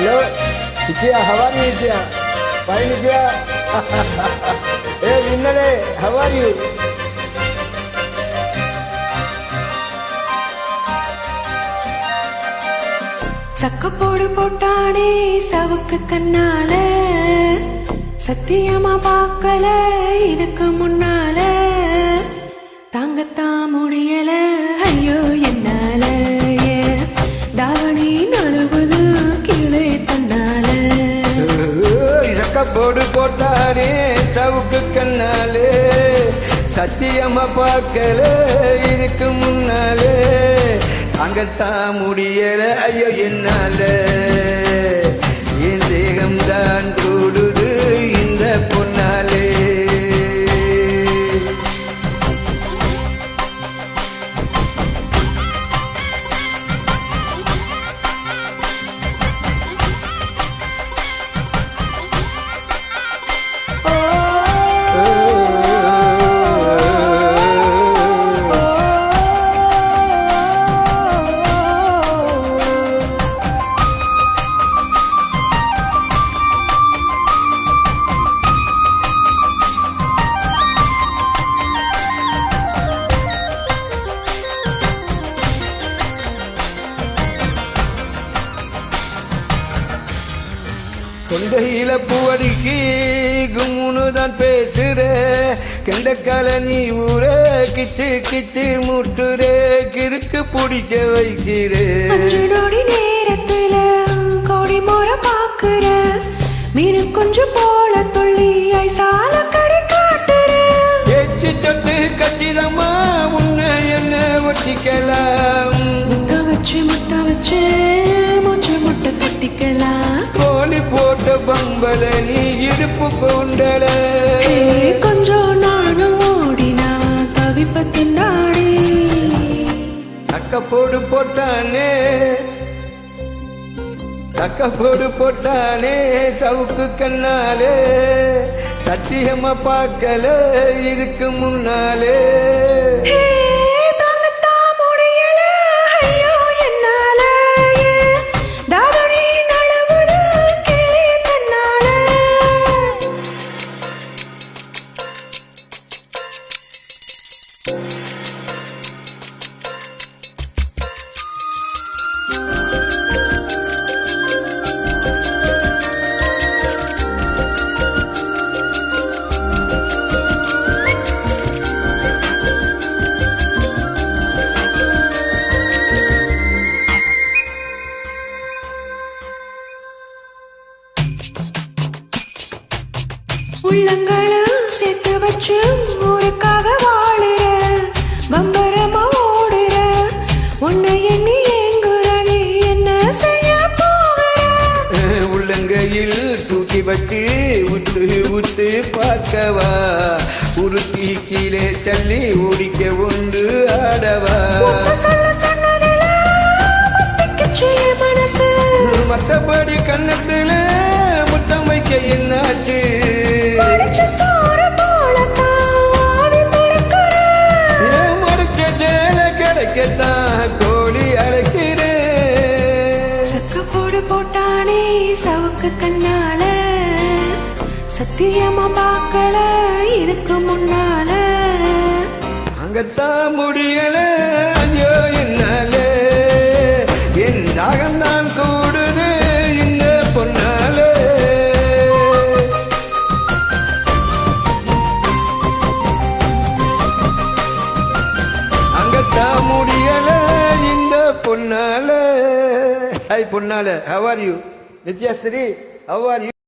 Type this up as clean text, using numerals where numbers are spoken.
Hello, Nitya, how are you, Nitya? Fine, Nitya. Hey, Vinnale, how are you? சக்கப்போடு போட்டானே சவுக்கு கண்ணால, சத்தியமா பார்க்கல இதுக்கு முன்னால. தாங்கத்தான் முடியல ஐயோ என்னால, தாவணி நழுவுது கீழே தன்னால. சக்கப்போடு போட்டானே சவுக்கு கண்ணாலே, சத்தியமா பார்க்கல இதுக்கு முன்னாலே. அங்கத்தான் முடியல ஐயோ என்னால, என் தேகம்தான் கூடுது இந்த பொன்னாலே. கொண்டையில பூவடிக்கு கும்முனுதான் பேசுற, கெண்டக்கால நீ ஊர கிச்சு கிச்சு முட்டுற, கிறுக்கு பிடிக்க வைக்கிற. நொடி நேரத்துல கோடி முறை பாக்குற, மீனு கொஞ்சம் போல துள்ளி ஐசால கடி காட்டுற. ஏச்சு தொட்டு கச்சிதமா உன்னை என்ன ஒட்டிக்கலாம், முத்த வச்சு மூச்சு முட்டை கட்டிக்கலாம். கோழி போட்ட பம்பல நீ இடுப்பு கொண்டல, கொஞ்சம் நானும் ஓடினா தவிப்பத்தின் நாடி. சக்கப்போடு போட்டானே சக்கப்போடு போட்டானே சவுக்கு கண்ணாலே, சத்தியமா பார்க்கல இதுக்கு முன்னாலே. உள்ளங்களும் சேர்த்து வச்சு ஊருக்காக வாழுற, பம்பரமா ஓடுற, உன்னை எண்ணி ஏங்குற, நீ என்ன செய்ய போகிற. உள்ளங்கையில் தூக்கி வச்சு உத்து உத்து பார்க்கவா, உருத்தி கீழே தள்ளி ஓடிக்க ஒன்று ஆடவா. சொல்ல சொன்னதில மனசு, மத்தபடி கண்ணத்துல முத்தம் வைக்க என்னாச்சு. கோழி அழைக்கிறேன். சக்கப்போடு போட்டானே சவுக்கு கண்ணால, சத்தியமா பார்க்கல இதுக்கு முன்னால. அங்கத்தான் முடியல ஐயோ என்னால, என் தாகம் தான் கூடுது இந்த பொன்னால. அங்கத்தான் முடியல இந்த பொன்னால. ஹாய் பொன்னால, how are you? Nithyasri, how are you?